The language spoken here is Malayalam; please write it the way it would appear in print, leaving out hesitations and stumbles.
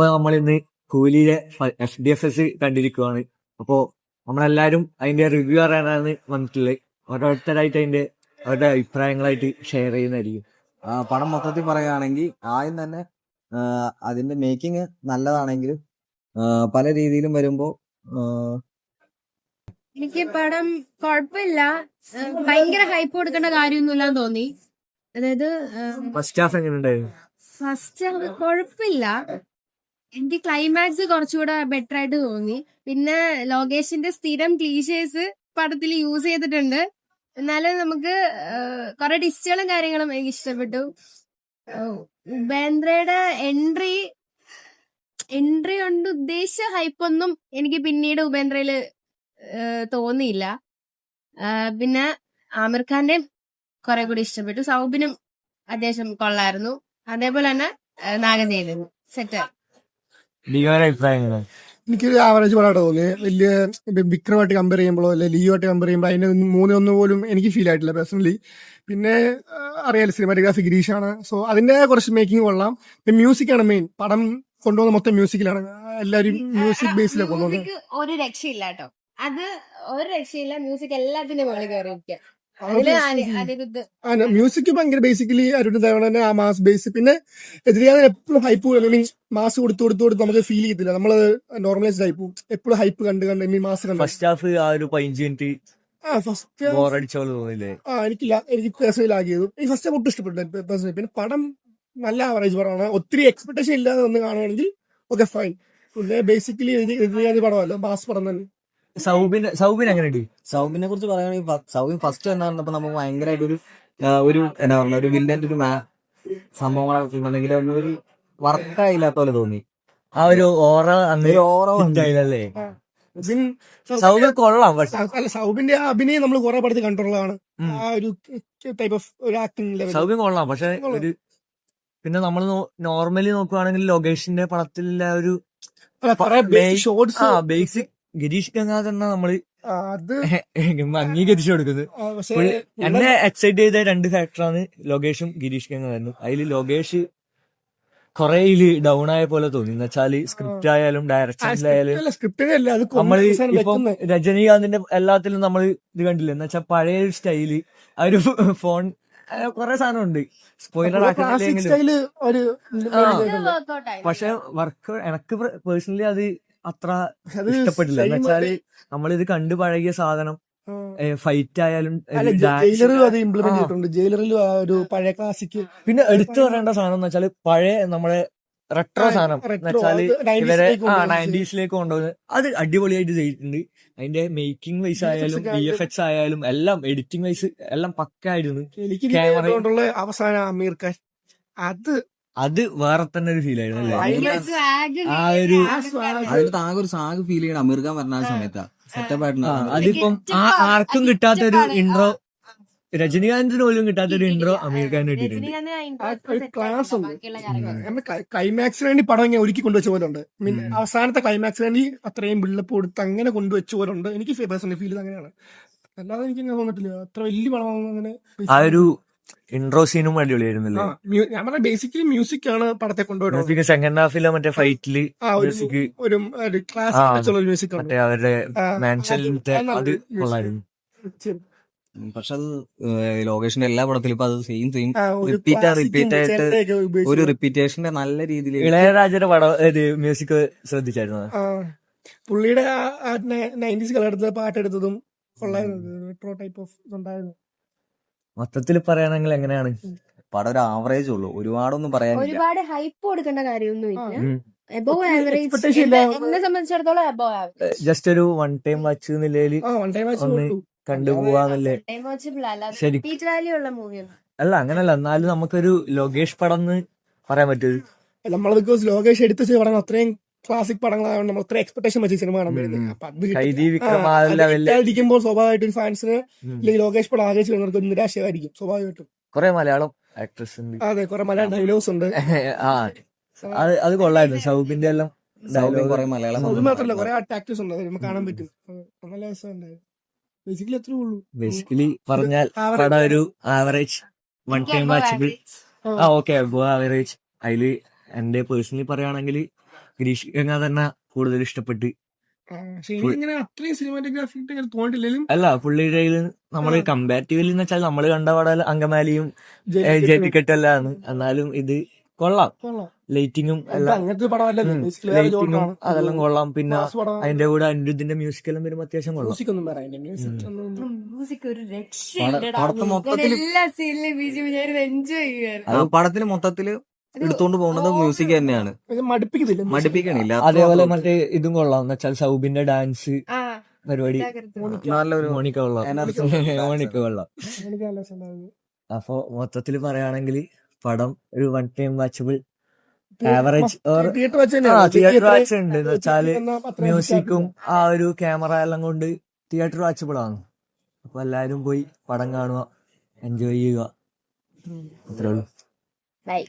അപ്പൊ നമ്മളിന്ന് കൂലിയിലെ FDFS കണ്ടിരിക്കുവാണ്. അപ്പോ നമ്മളെല്ലാരും അതിന്റെ റിവ്യൂ അറിയാനാണ് വന്നിട്ടുള്ളത്. ഓരോരുത്തരായിട്ട് അവരുടെ അഭിപ്രായങ്ങളായിട്ട് ഷെയർ ചെയ്യുന്നതായിരിക്കും. പടം മൊത്തത്തിൽ പറയുകയാണെങ്കിൽ ആദ്യം തന്നെ അതിന്റെ മേക്കിംഗ് നല്ലതാണെങ്കിലും പല രീതിയിലും വരുമ്പോ എനിക്ക് പടം കുഴപ്പമില്ല. ഭയങ്കര ഹൈപ്പ് കൊടുക്കേണ്ട കാര്യമൊന്നുമില്ലാന്ന് തോന്നി. അതായത് ഫസ്റ്റ് ഹാഫ് എങ്ങനെ ഉണ്ടായിരുന്നു? ഫസ്റ്റ് കുഴപ്പമില്ല. എനിക്ക് ക്ലൈമാക്സ് കുറച്ചുകൂടെ ബെറ്റർ ആയിട്ട് തോന്നി. പിന്നെ ലോകേഷിന്റെ സ്ഥിരം ക്ലീഷേഴ്സ് പടത്തിൽ യൂസ് ചെയ്തിട്ടുണ്ട്. എന്നാലും നമുക്ക് കുറെ ടിസ്റ്റുകളും കാര്യങ്ങളും എനിക്ക് ഇഷ്ടപ്പെട്ടു. ഉപേന്ദ്രയുടെ എൻട്രി കൊണ്ട് ഉദ്ദേശിച്ച ഹൈപ്പൊന്നും എനിക്ക് പിന്നീട് ഉപേന്ദ്രയില് തോന്നിയില്ല. പിന്നെ ആമിർ ഖാന്റെ കുറെ കൂടി ഇഷ്ടപ്പെട്ടു. സൗബിനും അത്യാവശ്യം കൊള്ളായിരുന്നു. അതേപോലെ തന്നെ നാഗദേവനും സെറ്റ്. അഭിപ്രായങ്ങൾ എനിക്കൊരു ആവറേജ് പടമായിട്ട് തോന്നി. വലിയ വിക്രമായിട്ട് കമ്പയർ ചെയ്യുമ്പോഴോ അല്ലെ ലിയോ ആയിട്ട് കമ്പയർ ചെയ്യുമ്പോൾ അതിന് 3-1 പോലും എനിക്ക് ഫീൽ ആയിട്ടില്ല പേഴ്സണലി. പിന്നെ അറിയാലോ സിനിമാറ്റോഗ്രാഫി ഗിരീഷാണ്. സോ അതിന്റെ കുറച്ച് മേക്കിംഗ് കൊള്ളാം. പിന്നെ മ്യൂസിക്കാണ് മെയിൻ. പടം കൊണ്ടുപോകുന്ന മൊത്തം മ്യൂസിക്കിലാണ്. എല്ലാവരും മ്യൂസിക് ബേസിലാണ് കൊണ്ടുപോകുന്നത്. ഒരു രക്ഷയില്ല കേട്ടോ. അത് ഒരു രക്ഷയില്ല. മ്യൂസിക് എല്ലാത്തിന്റെ മുകളിൽ കയറിയിരിക്കുക. മ്യൂസിക് ഭയങ്കര ബേസിക്കലി അരുണിതവണ ആ മാസ് ബേസ്. പിന്നെ എതിരാണ് എപ്പോഴും ഹൈപ്പ് മീൻസ് മാസ് കൊടുത്ത് നമുക്ക് ഫീൽ ചെയ്യത്തില്ല. നമ്മള് നോർമലൈസ്ഡ് ഹൈപ്പ് എപ്പോഴും ഹൈപ്പ് കണ്ട് മാസ് കണ്ട്. ഫസ്റ്റ് ഹാഫ് ആ ഒരു 15 മിനിറ്റ് എനിക്കില്ല. എനിക്ക് പേഴ്സണലി ആകിയത് ഈ ഫസ്റ്റ് ഹാഫ് ഒട്ടും ഇഷ്ടപ്പെട്ടു പേഴ്സണലി. പിന്നെ പടം നല്ല ആവറേജ് പടമാണ്. ഒത്തിരി എക്സ്പെക്ടേഷൻ ഇല്ലാതെ ഒന്ന് കാണുകയാണെങ്കിൽ ഓക്കെ ഫൈൻ. പിന്നെ ബേസിക്കലി പടമല്ലോ മാസ് പടം തന്നെ. സൗബിൻ എങ്ങനെയുണ്ട്? സൗബിനെ കുറിച്ച് പറയുകയാണെങ്കിൽ സൗബിൻ ഫസ്റ്റ് എന്താണെന്നപ്പോ നമുക്ക് ഭയങ്കരമായിട്ട് ഒരു എന്താ പറയുക ഒരു വില്ലന്റെ ഒരു സംഭവങ്ങളൊക്കെ ഉണ്ടെങ്കിൽ ഒരു വർക്കായില്ലാത്ത പോലെ തോന്നി. ആ ഒരു ഓറ ഉണ്ടായില്ലേ? സൗബിൻ കൊള്ളാം. അല്ല സൗബിന്റെ ആ അഭിനയം നമ്മൾ കുറെ പടത്തിൽ കണ്ടുള്ളതാണ്. ആ ഒരു ടൈപ്പ് ഓഫ് ഒരു ആക്ടിംഗ് ലെവൽ സൗബിൻ കൊള്ളാം. പക്ഷെ ഒരു പിന്നെ നമ്മൾ നോർമലി നോക്കുവാണെങ്കിൽ ലോകേഷിന്റെ പടത്തിലെ ഒരു ബേസിക് ഗിരീഷ് ഗംഗാധരനെ നമ്മള് അംഗീകരിച്ചു കൊടുക്കുന്നത്. എന്നെ എക്സൈറ്റ് ചെയ്ത 2 ഫാക്ടറാണ് ലോകേഷും ഗിരീഷ് ഗംഗാധരനും. അതിൽ ലോകേഷ് കൊറേ ഡൗൺ ആയ പോലെ തോന്നി. എന്ന് വെച്ചാല് സ്ക്രിപ്റ്റ് ആയാലും ഡയറക്ഷനിലായാലും നമ്മള് ഇപ്പം രജനീകാന്തിന്റെ എല്ലാത്തിലും നമ്മൾ ഇത് കണ്ടില്ല. എന്ന് വെച്ചാൽ പഴയ ഒരു സ്റ്റൈല് ആ ഒരു ഫോൺ കൊറേ സാധനം ഉണ്ട്. സ്പോയിലർ ആക്കുന്നില്ലെങ്കിലും പക്ഷെ വർക്ക് എനിക്ക് പേഴ്സണലി അത് അത്ര ഇഷ്ടപ്പെട്ടില്ല. എന്ന് വെച്ചാല് നമ്മളിത് കണ്ടു പഴകിയ സാധനം ഫൈറ്റ് ആയാലും പിന്നെ എടുത്തു പറയേണ്ട സാധനം എന്ന് വെച്ചാല് പഴയ നമ്മളെ റെട്രോ സാധനം എന്ന് വെച്ചാല് ഇവരെ 90s കൊണ്ടുപോകുന്നത് അത് അടിപൊളിയായിട്ട് ചെയ്തിട്ടുണ്ട്. അതിന്റെ മേക്കിംഗ് വൈസ് ആയാലും VFX ആയാലും എല്ലാം എഡിറ്റിംഗ് വൈസ് എല്ലാം പക്കായിരുന്നു. ക്യാമറ അവസാനം ആമിർ ഖാൻ അത് വേറെ തന്നെ ഒരു ഫീൽ ആയിരുന്നു അല്ലേ? ആ ഒരു അതിൽ ഒരു സാഗ് ഫീൽ ചെയ്യണം അമീർ ഖാൻ പറഞ്ഞ സമയത്താ സെറ്റപ്പ് ആയിരുന്നു. അതിപ്പം ആർക്കും കിട്ടാത്തൊരു ഇൻട്രോ, രജനീകാന്തിന് പോലും കിട്ടാത്തൊരു ഇൻട്രോ അമീർ ഖാൻ കിട്ടിയിട്ടുണ്ട്. ക്ലൈമാക്സിന് വേണ്ടി പടം ഇങ്ങനെ ഒരുക്കി കൊണ്ടുവച്ച പോലെ ഉണ്ട്. അവസാനത്തെ ക്ലൈമാക്സിന് വേണ്ടി അത്രയും ബിൽഡപ്പ് കൊടുത്ത് അങ്ങനെ കൊണ്ടുവച്ച പോലെ ഉണ്ട്. എനിക്ക് പേഴ്സണലി ഫീൽ അങ്ങനെയാണ്. അല്ലാതെ എനിക്ക് അങ്ങനെ തോന്നിട്ടില്ല അത്ര വലിയ പടം അങ്ങനെ. ആ ഒരു ഇൻട്രോ സീനും അടിപൊളിയായിരുന്നല്ലേ? ഞാൻ പറഞ്ഞ ബേസിക്കലി മ്യൂസിക് ആണ് പടത്തെ കൊണ്ടുപോയത്. സെക്കൻഡ് ഹാഫിലെ മറ്റേ ഫൈറ്റില് ഒരു ക്ലാസ് മ്യൂസിക് മറ്റേ അവരുടെ മാൻഷനിലത്തെ അത് കൊള്ളായിരുന്നു. പക്ഷെ അത് ലോകേഷിന്റെ എല്ലാ പടത്തിലും ഇപ്പൊ അത് സെയിം റിപ്പീറ്റ് ആയിട്ട് ഒരു റിപ്പീറ്റേഷന്റെ നല്ല രീതിയിൽ. ഇളയരാജയുടെ പടം മ്യൂസിക് ശ്രദ്ധിച്ചായിരുന്നു? പുള്ളിയുടെ 90s കാലഘട്ടത്തിലെ പാട്ടെടുത്തതും കൊള്ളായിരുന്നു. ടൈപ്പ് ഓഫ് ഇതുണ്ടായിരുന്നു. മൊത്തത്തിൽ പറയുകയാണെങ്കിൽ എങ്ങനെയാണ് പടം? ഒരു ആവറേജ് ഉള്ളൂ, ഒരുപാടൊന്നും പറയാനില്ല. ഒരുപാട് ഹൈപ്പ് കൊടുക്കേണ്ട കാര്യമൊന്നുമില്ല. എബോവ് ആവറേജ് എന്നെ സംബന്ധിച്ചിടത്തോളം എബോവ് ആവറേജ്. ജസ്റ്റ് ഒരു വൺ ടൈം വാച്ച് നിലയിൽ ഒന്ന് കണ്ടുപോവാന്നല്ലേ? അല്ല അങ്ങനല്ല, എന്നാലും നമുക്കൊരു ലോകേഷ് പടം എന്ന് പറയാൻ പറ്റൂ. നമ്മൾ ബിക്കോസ് ലോകേഷ് എടുത്ത പടം അത്രയും ക്ലാസിക് പടങ്ങളായതുകൊണ്ട് നമ്മൾ അത്രയും എക്സ്പെക്ടേഷൻ വെച്ച് സിനിമ കാണാൻ പറ്റുന്നത്. സ്വാഭാവികമായിട്ടും ഫാൻസിന് ലോകേഷ് പടം ആഗ്രഹിച്ച് വരുന്നവർക്ക് നിരാശയായിരിക്കും സ്വാഭാവികമായിട്ടും. കുറെ മലയാളം ആക്ട്രസ് ഉണ്ട്. അതെ, കുറെ മലയാളം ഡയലോഗ്സ് ഉണ്ട്. അത് കൊള്ളായിരുന്നു. സൗബിന്റെ എല്ലാം മാത്രമല്ല കുറെ ആക്ടേഴ്സ് ഉണ്ട്, നമുക്ക് കാണാൻ പറ്റും. നല്ല രസമുണ്ടായിരുന്നു. ബേസിക്കലി അത്രേ ഉള്ളൂ. ബേസിക്കലി പറഞ്ഞാൽ പടം ഒരു average one time watchable. Okay, average. അതില് എന്റെ പേഴ്സണലി പറയുകയാണെങ്കിൽ ഗിരീഷ് ഗംഗ തന്നെ കൂടുതൽ ഇഷ്ടപ്പെട്ട്. പക്ഷെ എനിക്കിങ്ങനെ അത്രയും സിനിമാറ്റോഗ്രാഫി ഇങ്ങനെ തോന്നിട്ടില്ലെങ്കിലും അല്ല പുള്ളിയുടെ കയ്യില് നമ്മള് കമ്പാരിറ്റീവ്ലി എന്ന് വെച്ചാൽ നമ്മള് കണ്ട പടം അങ്കമാലിയും ജെറ്റിക്കെട്ടും എല്ലാം ആണ്. എന്നാലും ഇത് കൊള്ളാം. ലൈറ്റിങ്ങും എല്ലാം അങ്ങനത്തെ ഒരു പടമല്ലല്ലോ. Basically വേറെ ലൈറ്റിങ്ങും genre ആണ്. അതെല്ലാം കൊള്ളാം. പിന്നെ Mass പടമാണ്. അതിന്റെ കൂടെ അനിരുദ്ധിന്റെ മ്യൂസിക് എല്ലാം വരുമ്പോ അത്യാവശ്യം കൊള്ളാം. Music ഒന്നും പറയാനില്ല. Music ഒന്നും മ്യൂസിക് ഒരു പട- രക്ഷയില്ലടാ. പടത്തെ ഞാൻ മൊത്തത്തില് എല്ലാ സീനിലും ബിജി ഞാൻ എൻജോയ് ചെയ്യുമായിരുന്നു. അത് പടത്തിന് മൊത്തത്തില് എടുത്തോണ്ട് പോകുന്നത് മ്യൂസിക് തന്നെയാണ്. ഇത് മടുപ്പിക്കുന്നില്ല. മടുപ്പിക്കണില്ല. അതേപോലെ മറ്റേ ഇതും കൊള്ളാം എന്ന് വെച്ചാൽ സൗബിന്റെ ഡാൻസ് ആ പരിപാടി നല്ലൊരു മോണിക്ക കൊള്ളാം. energy. മോണിക്ക കൊള്ളാം. എനിക്ക് നല്ല രസമുണ്ടായിരുന്നു. അപ്പൊ മൊത്തത്തില് പറയുകയാണെങ്കിൽ പടം ഒരു one time watchable average or theatre വെച്ച് തന്നെയാണ്. തിയേറ്റർ വാച്ച് ഉണ്ട് എന്ന് വെച്ചാല് എന്നാ അത്രയും മ്യൂസിക്കും ആ ഒരു ക്യാമറ എല്ലാം കൊണ്ട് തിയേറ്റർ വാച്ചബിൾ ആണ്. അപ്പൊ എല്ലാരും പോയി പടം കാണുക, എൻജോയ് ചെയ്യുക, അത്രേ ഉള്ളൂ. ബൈ.